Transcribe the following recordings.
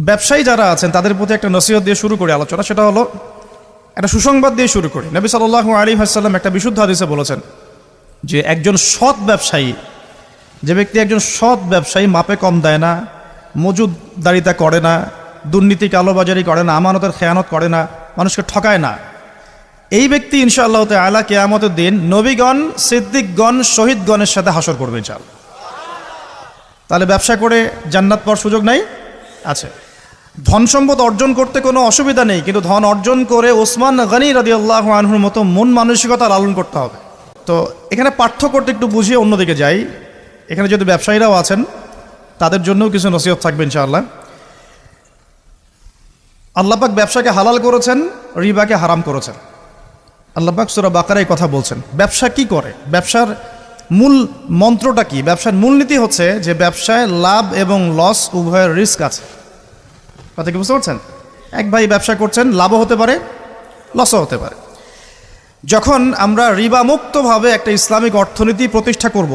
ব্যবসায়ী যারা আছেন তাদের প্রতি একটা নসিহত দিয়ে শুরু করি আলোচনা। সেটা হলো একটা সুসংবাদ দিয়ে শুরু করি। নবী সাল্লাল্লাহু আলাইহি ওয়াসাল্লাম একটা বিশুদ্ধ হাদিসে বলেছেন যে একজন সৎ ব্যবসায়ী, যে ব্যক্তি একজন সৎ ব্যবসায়ী, মাপে কম দেয় না, মজুদদারিতা করে না, দুর্নীতি কালোবাজারি করে না, আমানতের খেয়ানত করে না, মানুষকে ঠকায় না, এই ব্যক্তি ইনশাআল্লাহ তাআলা কিয়ামতের দিন নবীগণ, সিদ্দিকগণ, শহীদগণের সাথে হাসর করবে ইনশাআল্লাহ। তাহলে ব্যবসা করে জান্নাত পাওয়ার সুযোগ নাই? আছে। ধন সম্পদ অর্জন করতে কোনো অসুবিধা নেই, কিন্তু ধন অর্জন করে ওসমান গনি রাদিয়াল্লাহু আনহুর মতো মন মানসিকতা লালন করতে হবে। তো এখানে পার্থক্যটা একটু বুঝিয়ে অন্যদিকে যাই। এখানে যদি ব্যবসায়ীরাও আছেন তাদের জন্যও কিছু নসিহত থাকবে ইনশাআল্লাহ। আল্লাহ পাক ব্যবসাকে হালাল করেছেন, রিবাকে হারাম করেছেন। আল্লাহ পাক সূরা বাকারায় কথা বলছেন। ব্যবসা কি করে, ব্যবসার মূল মন্ত্রটা কি? ব্যবসার মূলনীতি হচ্ছে যে ব্যবসায় লাভ এবং লস উভয়ের রিস্ক আছে। কথা কি বুঝতে পারছেন? এক ভাই ব্যবসা করছেন, লাভও হতে পারে, লসও হতে পারে। যখন আমরা রিবা মুক্তভাবে একটা ইসলামিক অর্থনীতি প্রতিষ্ঠা করব,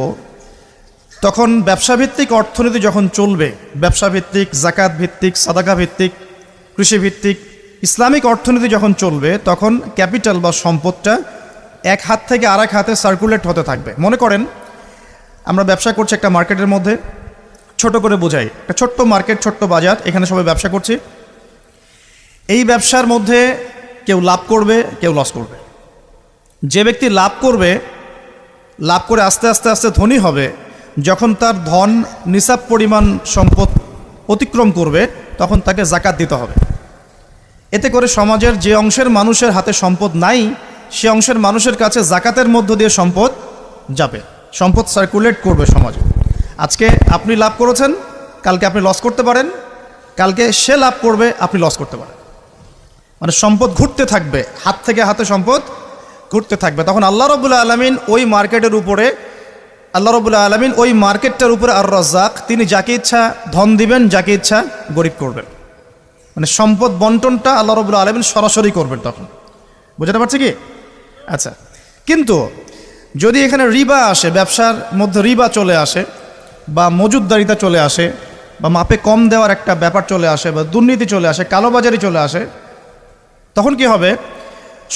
তখন ব্যবসাভিত্তিক অর্থনীতি যখন চলবে, ব্যবসাভিত্তিক, জাকাত ভিত্তিক, সাদাকা ভিত্তিক, কৃষিভিত্তিক ইসলামিক অর্থনীতি যখন চলবে, তখন ক্যাপিটাল বা সম্পদটা এক হাত থেকে আরেক হাতে সার্কুলেট হতে থাকবে। মনে করেন আমরা ব্যবসা করছি একটা মার্কেটের মধ্যে, ছোট করে বোঝাই, একটা ছোট্ট মার্কেট, ছোট্ট বাজার, এখানে সবাই ব্যবসা করছি। এই ব্যবসার মধ্যে কেউ লাভ করবে, কেউ লস করবে। যে ব্যক্তি লাভ করবে, লাভ করে আস্তে আস্তে আস্তে ধনী হবে, যখন তার ধন নিসাব পরিমাণ সম্পদ অতিক্রম করবে, তখন তাকে জাকাত দিতে হবে। এতে করে সমাজের যে অংশের মানুষের হাতে সম্পদ নাই, সে অংশের মানুষের কাছে জাকাতের মধ্য দিয়ে সম্পদ যাবে, সম্পদ সার্কুলেট করবে সমাজে। আজকে আপনি লাভ করেছেন, কালকে আপনি লস করতে পারেন, কালকে সে লাভ করবে, আপনি লস করতে পারেন। মানে সম্পদ ঘুরতে থাকবে, হাত থেকে হাতে সম্পদ ঘুরতে থাকবে। তখন আল্লাহ রাব্বুল আলামিন ওই মার্কেটের উপরে, আল্লাহ রাব্বুল আলামিন ওই মার্কেটটার উপরে আর রাজ্জাক, তিনি যাকে ইচ্ছা ধন দিবেন, যাকে ইচ্ছা গরিব করবেন। মানে সম্পদ বন্টনটা আল্লাহ রাব্বুল আলামিন সরাসরি করবেন। তখন বুঝতে পারছি কি? আচ্ছা, কিন্তু যদি এখানে রিবা আসে, ব্যবসার মধ্যে রিবা চলে আসে, বা মজুদদারিতা চলে আসে, বা মাপে কম দেওয়ার একটা ব্যাপার চলে আসে, বা দুর্নীতি চলে আসে, কালোবাজারি চলে আসে, তখন কি হবে?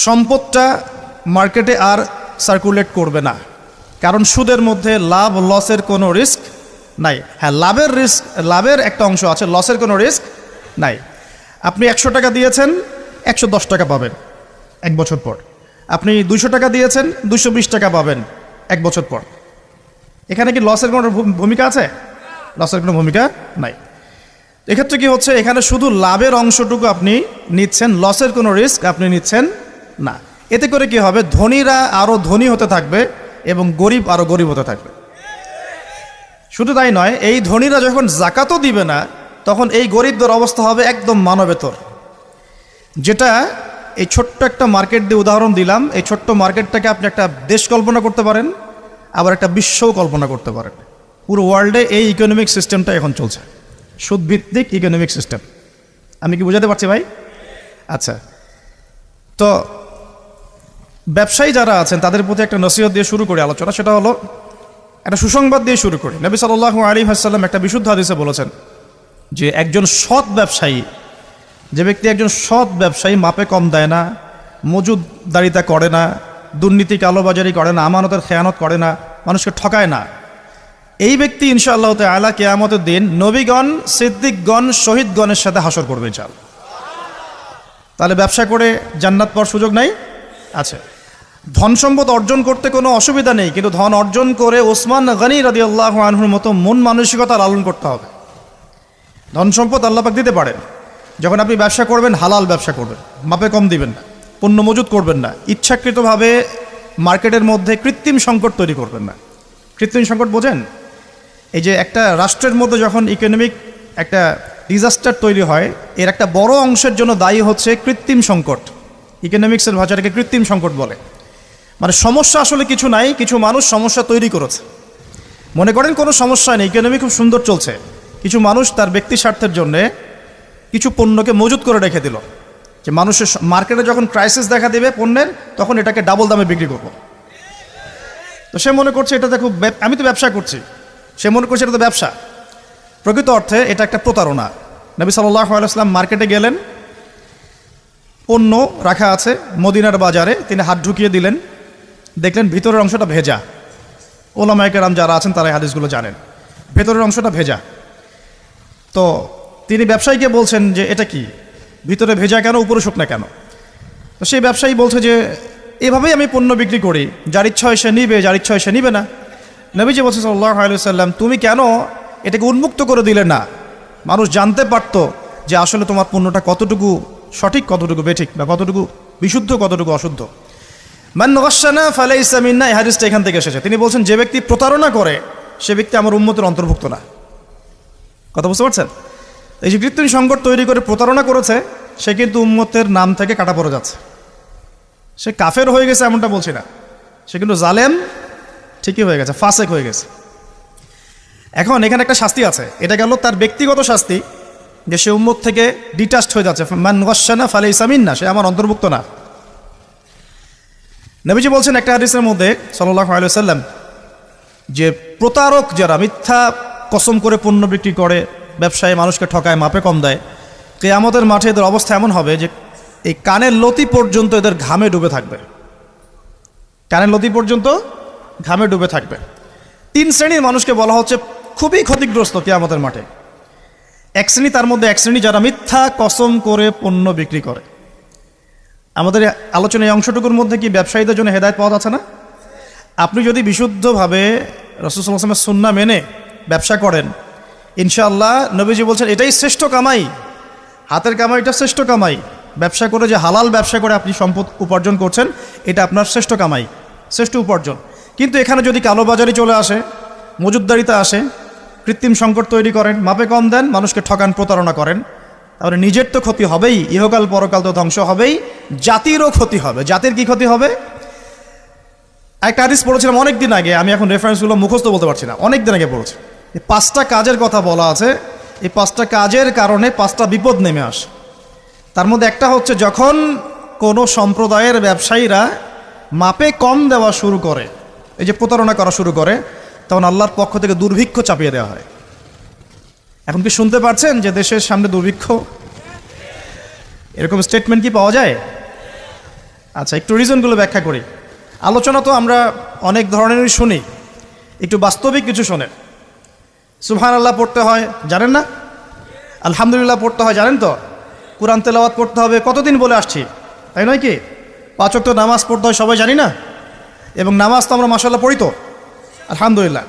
সম্পদটা মার্কেটে আর সার্কুলেট করবে না। কারণ সুদের মধ্যে লাভ লসের কোনো রিস্ক নাই। হ্যাঁ, লাভের রিস্ক, লাভের একটা অংশ আছে, লসের কোনো রিস্ক নাই। আপনি 100 টাকা দিয়েছেন, 110 টাকা পাবেন এক বছর পর। আপনি 200 টাকা দিয়েছেন, 220 টাকা পাবেন এক বছর পর। এখানে কি লসের কোনো ভূমিকা আছে? লসের কোনো ভূমিকা নাই। এক্ষেত্রে কি হচ্ছে? এখানে শুধু লাভের অংশটুকু আপনি নিচ্ছেন, লসের কোনো রিস্ক আপনি নিচ্ছেন না। এতে করে কি হবে? ধনীরা আরও ধনী হতে থাকবে এবং গরিব আরও গরিব হতে থাকবে। শুধু তাই নয়, এই ধনীরা যখন জাকাতও দিবে না, তখন এই গরিবদের অবস্থা হবে একদম মানবেতর। যেটা এই ছোট্ট একটা মার্কেট দিয়ে উদাহরণ দিলাম, এই ছোট্ট মার্কেটটাকে আপনি একটা দেশ কল্পনা করতে পারেন, আবার একটা বিশ্বও কল্পনা করতে পারেন। পুরো ওয়ার্ল্ডে এই ইকোনমিক সিস্টেমটা এখন চলছে, সুদভিত্তিক ইকোনমিক সিস্টেম। আমি কি বোঝাতে পারছি ভাই? আচ্ছা, তো ব্যবসায়ী যারা আছেন তাদের প্রতি একটা নসিহত দিয়ে শুরু করি আলোচনা। সেটা হলো একটা সুসংবাদ দিয়ে শুরু করি। নবী সাল্লাল্লাহু আলাইহি ওয়াসাল্লাম একটা বিশুদ্ধ হাদিসে বলেছেন যে একজন সৎ ব্যবসায়ী, যে ব্যক্তি একজন সৎ ব্যবসায়ী, মাপে কম দেয় না, মজুদদারিতা করে না, দুর্নীতি কালোবাজারি করে না, আমানতের খেয়ানত করে না, মানুষকে ঠকায় না, এই ব্যক্তি ইনশাআল্লাহ তাআলা কিয়ামতের দিন নবীগণ, সিদ্দিকগণ, শহীদগণের সাথে হাসর করবে ইনশাআল্লাহ। তাহলে ব্যবসা করে জান্নাত পাওয়ার সুযোগ নাই? আছে। ধন সম্পদ অর্জন করতে কোনো অসুবিধা নেই, কিন্তু ধন অর্জন করে ওসমান গনি রাদিয়াল্লাহু আনহুর মতো মন মানসিকতা লালন করতে হবে। ধন সম্পদ আল্লাহ পাক দিতে পারেন। যখন আপনি ব্যবসা করবেন, হালাল ব্যবসা করবেন, মাপে কম দিবেন না, পণ্য মজুদ করবেন না, ইচ্ছাকৃতভাবে মার্কেটের মধ্যে কৃত্রিম সংকট তৈরি করবেন না। কৃত্রিম সংকট বোঝেন? এই যে একটা রাষ্ট্রের মধ্যে যখন ইকোনমিক একটা ডিজাস্টার তৈরি হয়, এর একটা বড় অংশের জন্য দায়ী হচ্ছে কৃত্রিম সংকট। ইকোনমিক্সের ভাষাটাকে কৃত্রিম সংকট বলে। মানে সমস্যা আসলে কিছু নাই, কিছু মানুষ সমস্যা তৈরি করেছে। মনে করেন কোনো সমস্যা নেই, ইকোনমি খুব সুন্দর চলছে, কিছু মানুষ তার ব্যক্তি স্বার্থের জন্যে কিছু পণ্যকে মজুত করে রেখে দিল, যে মানুষের মার্কেটে যখন ক্রাইসিস দেখা দেবে পণ্যের, তখন এটাকে ডাবল দামে বিক্রি করব। তো সে মনে করছে এটাতে খুব, আমি তো ব্যবসা করছি, সে মনে করছে এটা তো ব্যবসা। প্রকৃত অর্থে এটা একটা প্রতারণা। নবী সাল্লাল্লাহু আলাইহি ওয়াসাল্লাম মার্কেটে গেলেন, পণ্য রাখা আছে মদিনার বাজারে, তিনি হাত ঢুকিয়ে দিলেন, দেখলেন ভিতরের অংশটা ভেজা। ওলামায়ে কেরাম যারা আছেন তারা এই হাদিসগুলো জানেন, ভেতরের অংশটা ভেজা। তো তিনি ব্যবসায়ীকে বলছেন যে এটা কি, ভিতরে ভেজা কেন, উপরে শুকনা কেন? তো সেই ব্যবসায়ী বলছে যে এভাবেই আমি পণ্য বিক্রি করি, যার ইচ্ছা হয় সে নিবে, যার ইচ্ছা হয় সে নিবে না। নবীজি বলছেন সাল্লাল্লাহু আলাইহি ওয়াসাল্লাম, তুমি কেন এটাকে উন্মুক্ত করে দিলে না? মানুষ জানতে পারত যে আসলে তোমার পণ্যটা কতটুকু সঠিক, কতটুকু বেঠিক, বা কতটুকু বিশুদ্ধ, কতটুকু অশুদ্ধ। মান গাশশানা ফালাইসা মিন্না, এই হাদিসটা এখান থেকে এসেছে। তিনি বলছেন যে ব্যক্তি প্রতারণা করে সে ব্যক্তি আমার উম্মতের অন্তর্ভুক্ত না। কথা বুঝতে পারছেন? এই যে কৃত্রিম সংকট তৈরি করে প্রতারণা করেছে, সে কিন্তু উম্মতের নাম থেকে কাটা পড়ে যাচ্ছে। সে কাফের হয়ে গেছে এমনটা বলছি না, সে কিন্তু জালেম ঠিকই হয়ে গেছে, ফাসেক হয়ে গেছে। এখন এখানে একটা শাস্তি আছে, এটা গেল তার ব্যক্তিগত শাস্তি, যে সে উম্মত থেকে ডিটাচড হয়ে যাচ্ছে। মান গাশশানা ফালাইসা মিন্না, সে আমার অন্তর্ভুক্ত না। নবীজি বলছেন একটা হাদিসের মধ্যে সাল্লাল্লাহু আলাইহি ওয়াসাল্লাম, যে প্রতারক যারা মিথ্যা কসম করে পণ্য বিক্রি করে, ব্যবসায়ী মানুষকে ঠকায়, মাপে কম দেয়, কিয়ামতের মাঠে এদের অবস্থা এমন হবে যে এই কানের লতি পর্যন্ত এদের ঘামে ডুবে থাকবে। কানের লতি পর্যন্ত ঘামে ডুবে থাকবে। 3 শ্রেণীর মানুষকে বলা হচ্ছে খুবই ক্ষতিগ্রস্ত কিয়ামতের মাঠে। এক শ্রেণী, তার মধ্যে এক শ্রেণী যারা মিথ্যা কসম করে পণ্য বিক্রি করে। আমাদের আলোচনা এই অংশটুকুর মধ্যে কি ব্যবসায়ীদের জন্য হেদায়েত পাওয়া যাচ্ছে না? আপনি যদি বিশুদ্ধভাবে রাসূল সাল্লাল্লাহু আলাইহি ওয়াসাল্লামের সুন্নাহ মেনে ব্যবসা করেন, ইনশাআল্লাহ নবীজি বলছেন এটাই শ্রেষ্ঠ কামাই, হাতের কামাইটা শ্রেষ্ঠ কামাই। ব্যবসা করে, যে হালাল ব্যবসা করে আপনি সম্পদ উপার্জন করছেন, এটা আপনার শ্রেষ্ঠ কামাই, শ্রেষ্ঠ উপার্জন। কিন্তু এখানে যদি কালোবাজারি চলে আসে, মজুদদারিতা আসে, কৃত্রিম সংকট তৈরি করেন, মাপে কম দেন, মানুষকে ঠকান, প্রতারণা করেন, তাহলে নিজের তো ক্ষতি হবেই, ইহকাল পরকাল তো ধ্বংস হবেই, জাতিরও ক্ষতি হবে। জাতির কি ক্ষতি হবে? একটা হাদিস পড়েছিলাম অনেক দিন আগে, আমি এখন রেফারেন্সগুলো মুখস্থ বলতে পারছি না, অনেক দিন আগে পড়েছি। এই 5টা কাজের কথা বলা আছে, এই 5টা কাজের কারণে 5টা বিপদ নেমে আসে। তার মধ্যে একটা হচ্ছে, যখন কোনো সম্প্রদায়ের ব্যবসায়ীরা মাপে কম দেওয়া শুরু করে, এই যে প্রতারণা করা শুরু করে, তখন আল্লাহর পক্ষ থেকে দুর্ভিক্ষ চাপিয়ে দেওয়া হয়। এখন কি শুনতে পাচ্ছেন যে দেশের সামনে দুর্ভিক্ষ? এরকম স্টেটমেন্ট কি পাওয়া যায়? আচ্ছা, একটু রিজনগুলো ব্যাখ্যা করি। আলোচনা তো আমরা অনেক ধরনেরই শুনি, একটু বাস্তবিক কিছু শোনেন। সুবহানাল্লাহ পড়তে হয়, জানেন না? আলহামদুলিল্লাহ পড়তে হয়, জানেন তো? কুরআন তেলাওয়াত করতে হবে, কতদিন বলে আসছি, তাই নয় কি? 5 ওয়াক্ত নামাজ পড়তে হয়, সবাই জানি না? এবং নামাজ তো আমরা মাশাআল্লাহ পড়ি তো, আলহামদুলিল্লাহ।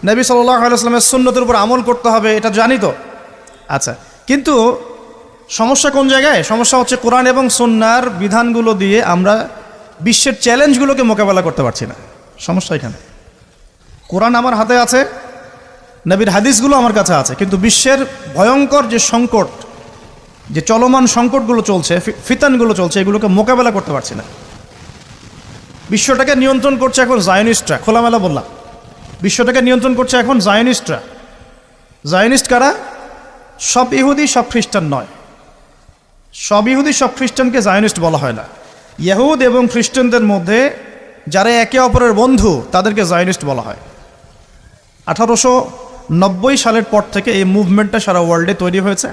নবী সাল্লাল্লাহু আলাইহি ওয়াসাল্লামের সুন্নতের উপর আমল করতে হবে, এটা জানি তো। আচ্ছা, কিন্তু সমস্যা কোন জায়গায়? সমস্যা হচ্ছে কোরআন এবং সুন্নাহর বিধানগুলো দিয়ে আমরা বিশ্বের চ্যালেঞ্জগুলোকে মোকাবেলা করতে পারছি না। সমস্যা এখানে। কোরআন আমার হাতে আছে, নবীর হাদিসগুলো আমার কাছে আছে, কিন্তু বিশ্বের ভয়ঙ্কর যে সংকট, যে চলমান সংকটগুলো চলছে, ফিতানগুলো চলছে, এগুলোকে মোকাবেলা করতে পারছি না। বিশ্বটাকে নিয়ন্ত্রণ করছে এখন জায়নিস্টরা, খোলামেলা বললাম, বিশ্বটাকে নিয়ন্ত্রণ করছে এখন জায়নিস্টরা। জায়নিস্ট কারা? সব ইহুদি, সব খ্রিস্টান নয়। সব ইহুদি, সব খ্রিস্টানকে জায়নিস্ট বলা হয় না। ইহুদ এবং খ্রিস্টানদের মধ্যে যারা একে অপরের বন্ধু, তাদেরকে জায়নিস্ট বলা হয়। 1890 সালের পর থেকে এই মুভমেন্টটা সারা ওয়ার্ল্ডে তৈরি হয়েছে,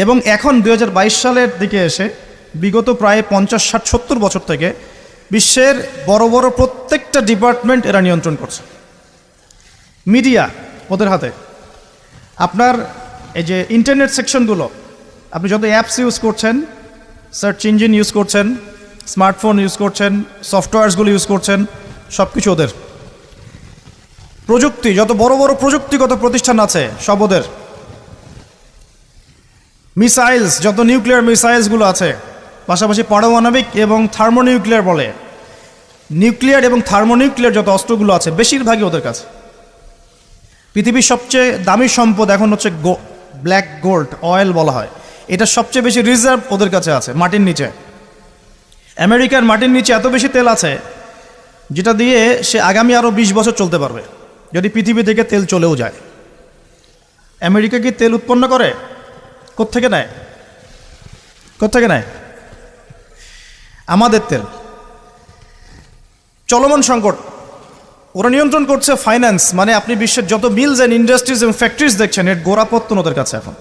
এবং এখন 2022 সালের দিকে এসে বিগত প্রায় 50, 60, 70 বছর থেকে বিশ্বের বড় বড় প্রত্যেকটা ডিপার্টমেন্ট এরা নিয়ন্ত্রণ করছে। মিডিয়া ওদের হাতে। আপনার এই যে ইন্টারনেট সেকশনগুলো, আপনি যত অ্যাপস ইউজ করছেন, সার্চ ইঞ্জিন ইউজ করছেন, স্মার্টফোন ইউজ করছেন, সফটওয়্যারসগুলো ইউজ করছেন, সব কিছু ওদের। প্রযুক্তি, যত বড় বড় প্রযুক্তিগত প্রতিষ্ঠান আছে, সব ওদের। মিসাইলস, যত নিউক্লিয়ার মিসাইলসগুলো আছে, পাশাপাশি পারমাণবিক এবং থার্মোনিউক্লিয়ার বলে, নিউক্লিয়ার এবং থার্মোনিউক্লিয়ার যত অস্ত্রগুলো আছে, বেশিরভাগই ওদের কাছে। পৃথিবীর সবচেয়ে দামি সম্পদ এখন হচ্ছে ব্ল্যাক গোল্ড, অয়েল বলা হয়। এটা সবচেয়ে বেশি রিজার্ভ ওদের কাছে আছে মাটির নিচে। আমেরিকার মাটির নিচে এত বেশি তেল আছে, যেটা দিয়ে সে আগামী আরও 20 বছর চলতে পারবে, যদি পৃথিবী থেকে তেল চলেও যায়। আমেরিকা কি তেল উৎপন্ন করে? কোত্থেকে নেয়? কোত্থেকে নেয়? আমাদের তেল। চলমান সংকট, ওরা নিয়ন্ত্রণ করছে ফাইন্যান্স, মানে আপনি বিশ্বের যত মিলস অ্যান্ড ইন্ডাস্ট্রিজ এবং ফ্যাক্টরিজ দেখছেন, এর গোড়াপত্তন ওদের কাছে এখন।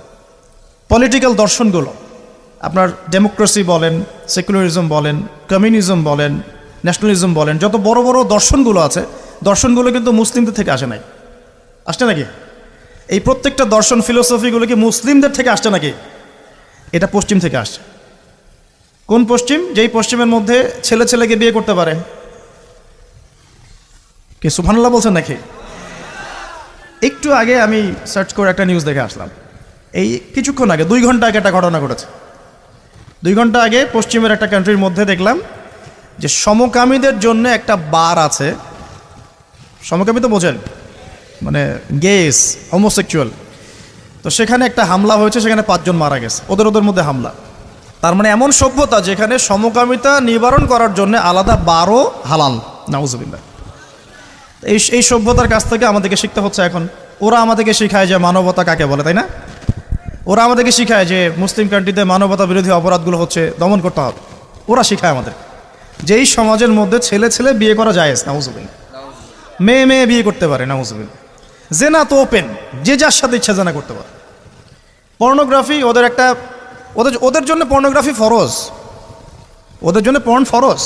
পলিটিক্যাল দর্শনগুলো, আপনার ডেমোক্রেসি বলেন, সেকুলারিজম বলেন, কমিউনিজম বলেন, ন্যাশনালিজম বলেন, যত বড় বড় দর্শনগুলো আছে, দর্শনগুলো কিন্তু মুসলিমদের থেকে আসে নাই। আসছে নাকি? এই প্রত্যেকটা দর্শন ফিলোসফিগুলো কি মুসলিমদের থেকে আসছে নাকি? এটা পশ্চিম থেকে আসছে। কোন পশ্চিম? যেই পশ্চিমের মধ্যে ছেলে ছেলেকে বিয়ে করতে পারে। কি সুবহানাল্লাহ বলছেন নাকি? একটু আগে আমি সার্চ করে একটা নিউজ দেখে আসলাম, এই কিছুক্ষণ আগে 2 ঘন্টা আগে একটা ঘটনা ঘটেছে। 2 ঘন্টা আগে পশ্চিমের একটা কান্ট্রির মধ্যে দেখলাম যে সমকামীদের জন্য একটা বার আছে। সমকামী তো বোঝেন, মানে গেস, হোমোসেক্সুয়াল। তো সেখানে একটা হামলা হয়েছে, সেখানে 5 জন মারা গেছে, ওদের মধ্যে হামলা। তার মানে এমন সভ্যতা যেখানে সমকামিতা নিবারণ করার জন্য আলাদা বারও হালাল। নাউজুবিল্লাহ। এই সভ্যতার কাছ থেকে আমাদেরকে শিখতে হচ্ছে এখন। ওরা আমাদেরকে শিখায় যে মানবতা কাকে বলে, তাই না? ওরা আমাদেরকে শিখায় যে মুসলিম কান্ট্রিতে মানবতা বিরোধী অপরাধগুলো হচ্ছে দমন করতে হবে। ওরা শিখায় আমাদের যেই সমাজের মধ্যে ছেলে ছেলে বিয়ে করা যায়, নাউজুবিল্লাহ, মেয়ে মেয়ে বিয়ে করতে পারে, নাউজুবিল্লাহ। জেনা তো ওপেন, যে যার সাথে ইচ্ছা জেনা করতে পারে। পর্নোগ্রাফি ওদের জন্য পর্নোগ্রাফি ফরজ, ওদের জন্য পর্ন ফরজ।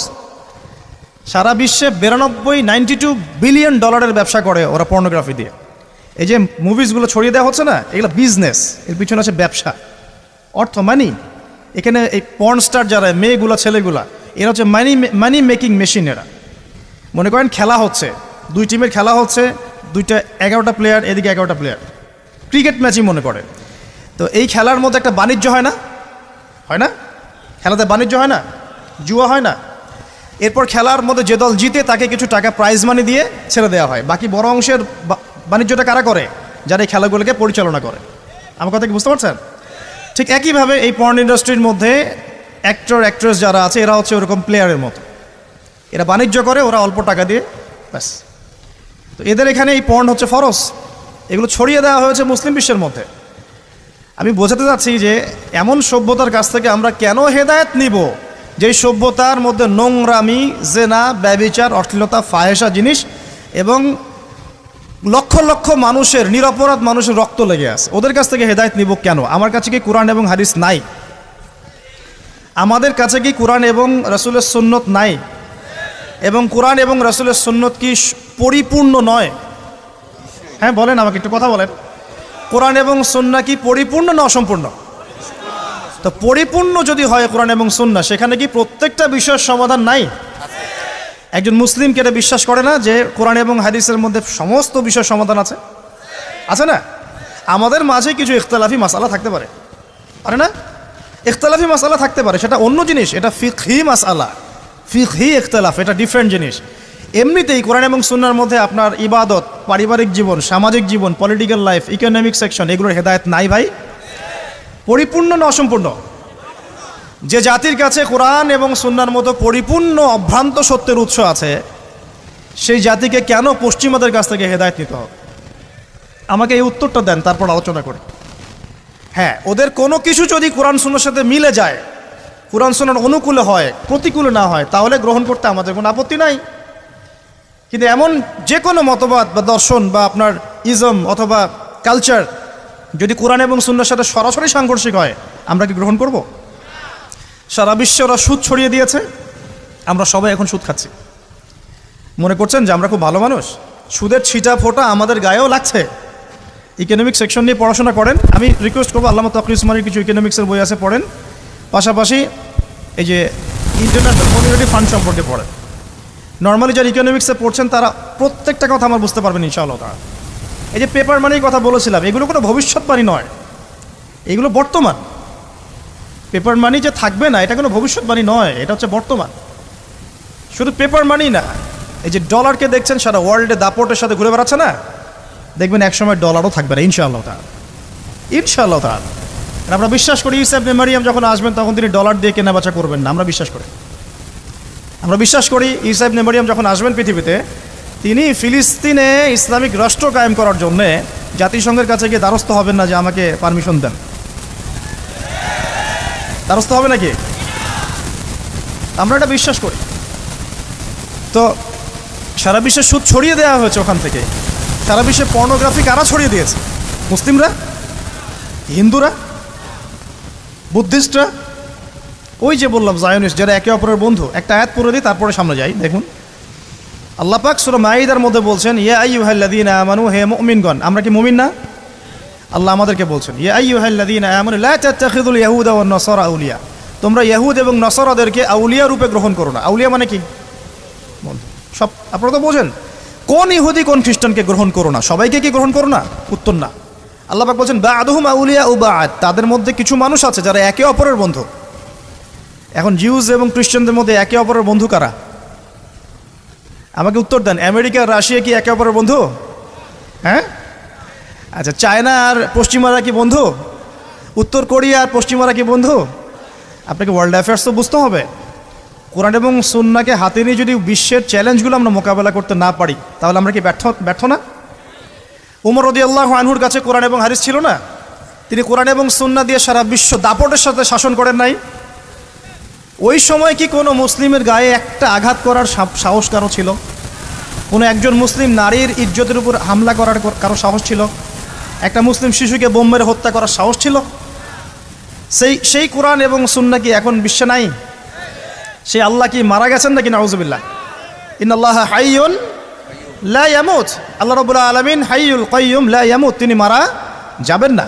সারা বিশ্বে 92 বিলিয়ন ডলারের ব্যবসা করে ওরা পর্নোগ্রাফি দিয়ে। এই যে মুভিজগুলো ছড়িয়ে দেওয়া হচ্ছে না, এগুলো বিজনেস, এর পিছনে আছে ব্যবসা, অর্থ, মানি। এখানে এই পর্ন স্টার যারা মেয়েগুলা ছেলেগুলা, এরা হচ্ছে মানি মেকিং মেশিন। এরা মনে করেন খেলা হচ্ছে, 2 টিমের খেলা হচ্ছে, 11টা প্লেয়ার, এদিকে 11টা প্লেয়ার, ক্রিকেট ম্যাচই মনে করে। তো এই খেলার মধ্যে একটা বাণিজ্য হয় না? হয় না? খেলাতে বাণিজ্য হয় না? জুয়া হয় না? এরপর খেলার মধ্যে যে দল জিতে তাকে কিছু টাকা প্রাইজ মানি দিয়ে ছেড়ে দেওয়া হয়। বাকি বড় অংশের বাণিজ্যটা কারা করে? যারা এই খেলাগুলোকে পরিচালনা করে। আমার কথা কি বুঝতে পারছেন? ঠিক একইভাবে এই পর্ন ইন্ডাস্ট্রির মধ্যে অ্যাক্টর অ্যাক্ট্রেস যারা আছে, এরা হচ্ছে ওরকম প্লেয়ারের মতো। এরা বাণিজ্য করে, ওরা অল্প টাকা দিয়ে, ব্যাস। তো এদের এখানে এই পর্ন হচ্ছে ফরজ। এগুলো ছড়িয়ে দেওয়া হয়েছে মুসলিম বিশ্বের মধ্যে। আমি বোঝাতে চাচ্ছি যে এমন সভ্যতার কাছ থেকে আমরা কেন হেদায়েত নিব যেই সভ্যতার মধ্যে নোংরামি, জেনা, ব্যভিচার, অশ্লীলতা, ফাহেসা জিনিস এবং লক্ষ লক্ষ মানুষের, নিরপরাধ মানুষের রক্ত লেগে আছে। ওদের কাছ থেকে হেদায়েত নিব কেন? আমার কাছে কি কোরআন এবং হাদিস নাই? আমাদের কাছে কি কোরআন এবং রাসূলের সুন্নত নাই? এবং কোরআন এবং রাসূলের সুন্নত কি পরিপূর্ণ নয়? হ্যাঁ বলেন, আমাকে একটু কথা বলেন। কোরআন এবং সুন্নাহ কি পরিপূর্ণ না অসম্পূর্ণ? তো পরিপূর্ণ যদি হয় কোরআন এবং সুন্নাহ, সেখানে কি প্রত্যেকটা বিষয়ের সমাধান নাই? একজন মুসলিমকে এটা বিশ্বাস করে না যে কোরআন এবং হাদিসের মধ্যে সমস্ত বিষয়ের সমাধান আছে? আছে না? আমাদের মাঝে কিছু ইখতিলাফি মাসালা থাকতে পারে, পারে না? ইখতিলাফি মাসালা থাকতে পারে, সেটা অন্য জিনিস। এটা ফিকহি মাসালা, ফিকহি ইখতিলাফ, এটা ডিফারেন্ট জিনিস। এমনিতেই কোরআন এবং সুন্নাহর মধ্যে আপনার ইবাদত, পারিবারিক জীবন, সামাজিক জীবন, পলিটিক্যাল লাইফ, ইকোনমিক সেকশন, এগুলোর হেদায়েত নাই ভাই। পরিপূর্ণ না অসম্পূর্ণ? যে জাতির কাছে কোরআন এবং সুন্নাহর মতো পরিপূর্ণ অভ্রান্ত সত্যের উৎস আছে, সেই জাতিকে কেন পশ্চিমাদের কাছ থেকে হেদায়েত নিতে হবে? আমাকে এই উত্তরটা দেন, তারপর আলোচনা করি। হ্যাঁ, ওদের কোনো কিছু যদি কোরআন সুন্নাহর সাথে মিলে যায়, কোরআন সুন্নাহর অনুকূলে হয়, প্রতিকূলে না হয়, তাহলে গ্রহণ করতে আমাদের কোনো আপত্তি নাই। কিন্তু এমন যে কোনো মতবাদ বা দর্শন বা আপনার ইজম অথবা কালচার যদি কোরআন এবং সুন্নাহর সাথে সরাসরি সাংঘর্ষিক হয়, আমরা কি গ্রহণ করব? সারা বিশ্বে ওরা সুদ ছড়িয়ে দিয়েছে, আমরা সবাই এখন সুদ খাচ্ছি। মনে করছেন যে আমরা খুব ভালো মানুষ? সুদের ছিটা ফোঁটা আমাদের গায়েও লাগছে। ইকোনমিক সেকশন নিয়ে পড়াশোনা করেন। আমি রিকোয়েস্ট করবো, আল্লামা তাকি উসমানীর কিছু ইকোনমিক্সের বই আছে, পড়েন। পাশাপাশি এই যে ইন্টারন্যাশনাল মনিটারি ফান্ড সম্পর্কে পড়েন। নর্মালি যারা ইকোনমিক্সে পড়ছেন তারা প্রত্যেকটা কথা আমার বুঝতে পারবেন ইনশাআল্লাহ তাআলা। এই যে পেপার মানির কথা বলেছিলাম, এগুলো কোনো ভবিষ্যৎবাণী নয়, এগুলো বর্তমান। পেপার মানি যে থাকবে না, এটা কোনো ভবিষ্যৎবাণী নয়, এটা হচ্ছে বর্তমান। শুধু পেপার মানি না, এই যে ডলারকে দেখছেন সারা ওয়ার্ল্ডে দাপটের সাথে ঘুরে বেড়াচ্ছে না, দেখবেন একসময় ডলারও থাকবে না ইনশাআল্লাহ তাআলা, ইনশাআল্লাহ তাআলা। আমরা বিশ্বাস করি ঈসা ইবনে মারইয়াম যখন আসবেন তখন তিনি ডলার দিয়ে কেনাবেচা করবেন না, আমরা বিশ্বাস করি। আমরা বিশ্বাস করি ঈসা ইবনে মারইয়াম যখন আসবেন পৃথিবীতে, তিনি ফিলিস্তিনে ইসলামিক রাষ্ট্র কায়েম করার জন্যে জাতিসংঘের কাছে গিয়ে দ্বারস্থ হবেন না যে আমাকে পারমিশন দেন। দ্বারস্থ হবে নাকি? আমরা এটা বিশ্বাস করি। তো সারা বিশ্বে সুদ ছড়িয়ে দেওয়া হয়েছে ওখান থেকে। সারা বিশ্বে পর্নোগ্রাফি কারা ছড়িয়ে দিয়েছে? মুসলিমরা? হিন্দুরা? বুদ্ধিস্টরা, ওই যে বললাম জায়নিস্ট, যারা একে অপরের বন্ধু। একটা আয়াত পড়ে দিই, তারপরে সামনে যাই। দেখুন আল্লাহ পাক সূরা মাঈদার মধ্যে বলছেন, ইয়া আইয়ুহাল্লাযীনা আমানু, হে মুমিনগণ। আমরা কি মুমিন না? আল্লাহ আমাদেরকে বলছেন, ইয়া আইয়ুহাল্লাযীনা আমানু লা তাত্তাখিযুল ইয়াহুদা ওয়ান নাসারা আউলিয়া, তোমরা ইহুদ এবং নসারাদেরকে আউলিয়া রূপে গ্রহণ করো না। আউলিয়া মানে কি? বন্ধু। সব আপনারা তো বোঝেন, কোন ইহুদি কোন খ্রিস্টানকে গ্রহণ করো না? সবাইকে কি গ্রহণ করো না? উত্তর না। আল্লাহ পাক বলছেন বা'দুহুম আউলিয়া ও বা'দ, তাদের মধ্যে কিছু মানুষ আছে যারা একে অপরের বন্ধু। এখন জিউস এবং খ্রিস্টানদের মধ্যে একে অপরের বন্ধু কারা? আমাকে উত্তর দেন। আমেরিকা রাশিয়া কি একে অপরের বন্ধু? হ্যাঁ, আচ্ছা। চায়না আর পশ্চিমারা কি বন্ধু? উত্তর কোরিয়া আর পশ্চিমারা কি বন্ধু? আপনাকে ওয়ার্ল্ড অ্যাফেয়ার্স তো বুঝতে হবে। কোরআন এবং সুন্নাহকে হাতে নিয়ে যদি বিশ্বের চ্যালেঞ্জগুলো আমরা মোকাবেলা করতে না পারি, তাহলে আমরা কি ব্যর্থ না? উমর রাদিয়াল্লাহু আনহুর কাছে কোরআন এবং হাদিস ছিল না? তিনি কোরআন এবং সুন্নাহ দিয়ে সারা বিশ্ব দাপটের সাথে শাসন করেন নাই? ওই সময় কি কোনো মুসলিমের গায়ে একটা আঘাত করার সাহস কারো ছিল? কোনো একজন মুসলিম নারীর ইজ্জতের উপর হামলা করার কারো সাহস ছিল? একটা মুসলিম শিশুকে বোম মেরে হত্যা করার সাহস ছিল? সেই কোরআন এবং সুন্নাহ কি এখন বিশ্বে নাই? সেই আল্লাহ কি মারা গেছেন নাকি? নাউযুবিল্লাহ। ইন্নাল্লাহা হাইয়ুন লা ইয়ামুত, আল্লাহ রাব্বুল আলামিন হাইয়ুল কাইয়্যুম লা ইয়ামুত, তিনি মারা যাবেন না।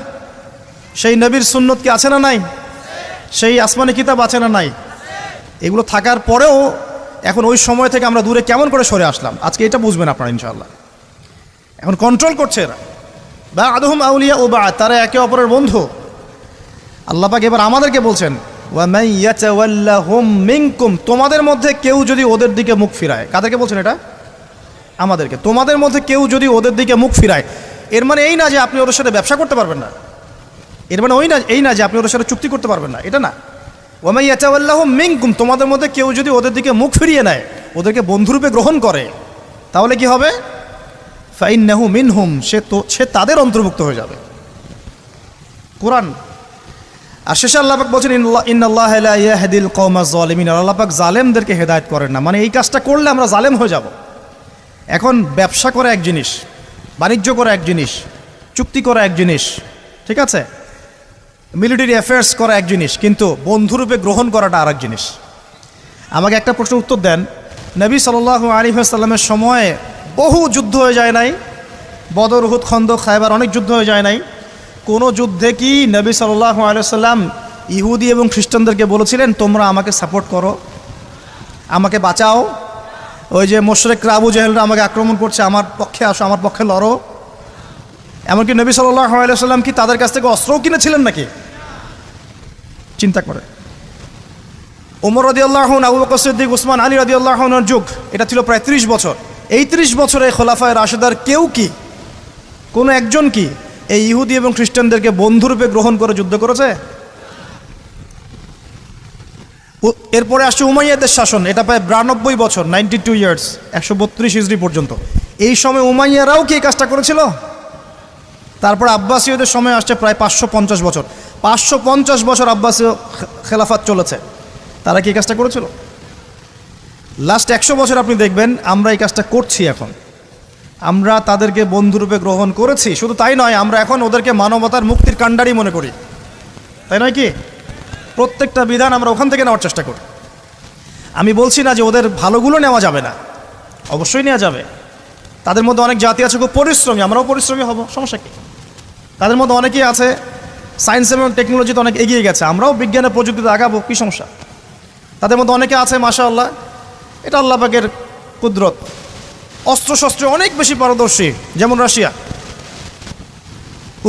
সেই নবীর সুন্নত কি আছে না নাই? সেই আসমানি কিতাব আছে না নাই? এগুলো থাকার পরেও এখন ওই সময় থেকে আমরা দূরে কেমন করে সরে আসলাম, আজকে এটা বুঝবেন আপনারা ইনশাআল্লাহ। এখন কন্ট্রোল করছে এরা। বা'দুহুম আউলিয়া ও বা'দ, তারা একে অপরের বন্ধু। আল্লাহ পাক এবার আমাদেরকে বলছেন ওয়া মান ইয়াতাওয়াল্লাহুম মিনকুম, তোমাদের মধ্যে কেউ যদি ওদের দিকে মুখ ফিরায়। কাদেরকে বলছেন এটা? আমাদেরকে। তোমাদের মধ্যে কেউ যদি ওদের দিকে মুখ ফিরায়, এর মানে এই না যে আপনি ওদের সাথে ব্যবসা করতে পারবেন না। এর মানে এই না যে আপনি ওদের সাথে চুক্তি করতে পারবেন না, এটা না। ওয়া মান ইয়াতাওয়াল্লাহুম মিনকুম, তোমাদের মধ্যে কেউ যদি ওদের দিকে মুখ ফিরিয়ে নেয়, ওদেরকে বন্ধুরূপে গ্রহণ করে, তাহলে কি হবে? ফাইন্নাহু মিনহুম, সে তাদের অন্তর্ভুক্ত হয়ে যাবে। কোরআন। আর শেষে আল্লাহ পাক বলছেন ইন্নাল্লাহা লা ইয়াহদিল কওমাজ যালিমিন, আল্লাহ পাক জালেমদেরকে হেদায়েত করেন না। মানে এই কাজটা করলে আমরা জালেম হয়ে যাব। এখন ব্যবসা করা এক জিনিস, বাণিজ্য করা এক জিনিস, চুক্তি করা এক জিনিস, ঠিক আছে, মিলিটারি অ্যাফেয়ার্স করা এক জিনিস, কিন্তু বন্ধুরূপে গ্রহণ করাটা আর এক জিনিস। আমাকে একটা প্রশ্ন উত্তর দেন। নবী সাল্লাল্লাহু আলাইহি ওয়াসাল্লামের সময়ে বহু যুদ্ধ হয়ে যায় নাই? বদর, উহুদ, খন্দক, খায়বার, অনেক যুদ্ধ হয়ে যায় নাই? কোনো যুদ্ধে কি নবী সাল্লাল্লাহু আলাইহি ওয়াসাল্লাম ইহুদি এবং খ্রিস্টানদেরকে বলেছিলেন তোমরা আমাকে সাপোর্ট করো, আমাকে বাঁচাও? ওই যে মুশরিকরা, আবু জাহেলরা আমাকে আক্রমণ করছে, আমার পক্ষে আসো, আমার পক্ষে লড়ো। এমনকি নবী সাল্লাল্লাহু আলাইহি ওয়াসাল্লাম কি তাদের কাছ থেকে অস্ত্রও কিনেছিলেন নাকি? চিন্তা করে। ওমর রাদিয়াল্লাহু আনহু, আবু বকর সিদ্দিক, উসমান, আলী রাদিয়াল্লাহু আনহুর যুগ, এটা ছিল প্রায় 30 বছর। এই 30 বছরে খোলাফায়ে রাশেদার কেউ কি, কোনো একজন কি এই ইহুদি এবং খ্রিস্টানদেরকে বন্ধুরূপে গ্রহণ করে যুদ্ধ করেছে? এরপরে আসছে উমাইয়াদের শাসন, এটা প্রায় 92 বছর, 92 ইয়ার্স, 132 হিজরি পর্যন্ত। এই সময় উমাইয়ারাও কি এই কাজটা করেছিল? তারপর আব্বাসীয়দের সময় আসছে প্রায় 550 বছর। 550 বছর আব্বাসীয় খেলাফত চলেছে, তারা কি এই কাজটা করেছিল? লাস্ট 100 বছর আপনি দেখবেন আমরা এই কাজটা করছি। এখন আমরা তাদেরকে বন্ধুরূপে গ্রহণ করেছি। শুধু তাই নয়, আমরা এখন ওদেরকে মানবতার মুক্তির কাণ্ডারি মনে করি, তাই নয় কি? প্রত্যেকটা বিধান আমরা ওখান থেকে নেওয়ার চেষ্টা করি। আমি বলছি না যে ওদের ভালোগুলো নেওয়া যাবে না, অবশ্যই নেওয়া যাবে। তাদের মধ্যে অনেক জাতি আছে খুব পরিশ্রমী, আমরাও পরিশ্রমী হব, সমস্যা কি? তাদের মধ্যে অনেকেই আছে সায়েন্স এবং টেকনোলজিতে অনেক এগিয়ে গেছে, আমরাও বিজ্ঞানের প্রযুক্তিতে আগাবো, কী সমস্যা? তাদের মধ্যে অনেকে আছে মাশাআল্লাহ, এটা আল্লাহ পাকের কুদরত, অস্ত্রশস্ত্রে অনেক বেশি পারদর্শী, যেমন রাশিয়া।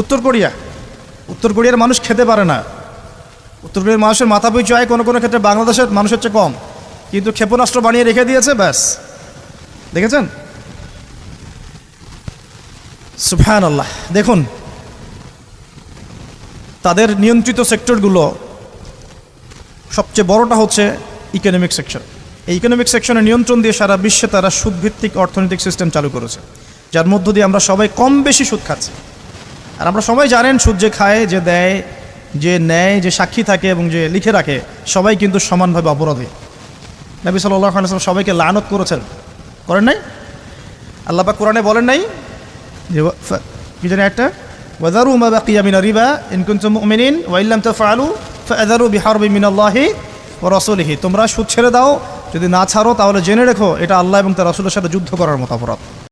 উত্তর কোরিয়ার মানুষ খেতে পারে না। উত্তর কোরিয়ার মানুষের মাথা পিছু আয় কোনো কোনো ক্ষেত্রে বাংলাদেশের মানুষের চেয়ে কম, কিন্তু ক্ষেপণাস্ত্র বানিয়ে রেখে দিয়েছে, ব্যাস। দেখেছেন? সুবহানাল্লাহ। দেখুন তাদের নিয়ন্ত্রিত সেক্টরগুলো, সবচেয়ে বড়টা হচ্ছে ইকোনমিক সেকশন। এই ইকোনমিক সেকশনের নিয়ন্ত্রণ দিয়ে সারা বিশ্বে তারা সুদভিত্তিক অর্থনৈতিক সিস্টেম চালু করেছে, যার মধ্য দিয়ে আমরা সবাই কম বেশি সুদ খাচ্ছি। আর আমরা সবাই জানেন সুদ যে খায়, যে দেয়, যে নেয়, যে সাক্ষী থাকে এবং যে লিখে রাখে, সবাই কিন্তু সমানভাবে অপরাধী। নবী সাল্লাল্লাহু আলাইহি ওয়াসাল্লাম সবাইকে লানত করেছেন, করেন নাই? আল্লাহ পাক কোরআনে বলেন নাই যে কি জানি একটা ওয়াযারু মা বাকিয়া মিনার রিবা ইন কুনতুম মুমিনিন ওয়া ইল্লাম তাফআলু ফাযারু বিহারবি মিনাল্লাহি ওয়া রাসূলিহি, তোমরা সুদ ছেড়ে দাও, যদি না ছাড়ো তাহলে জেনে রেখো এটা আল্লাহ এবং তার রাসূলের সাথে যুদ্ধ করার মতো অপরাধ।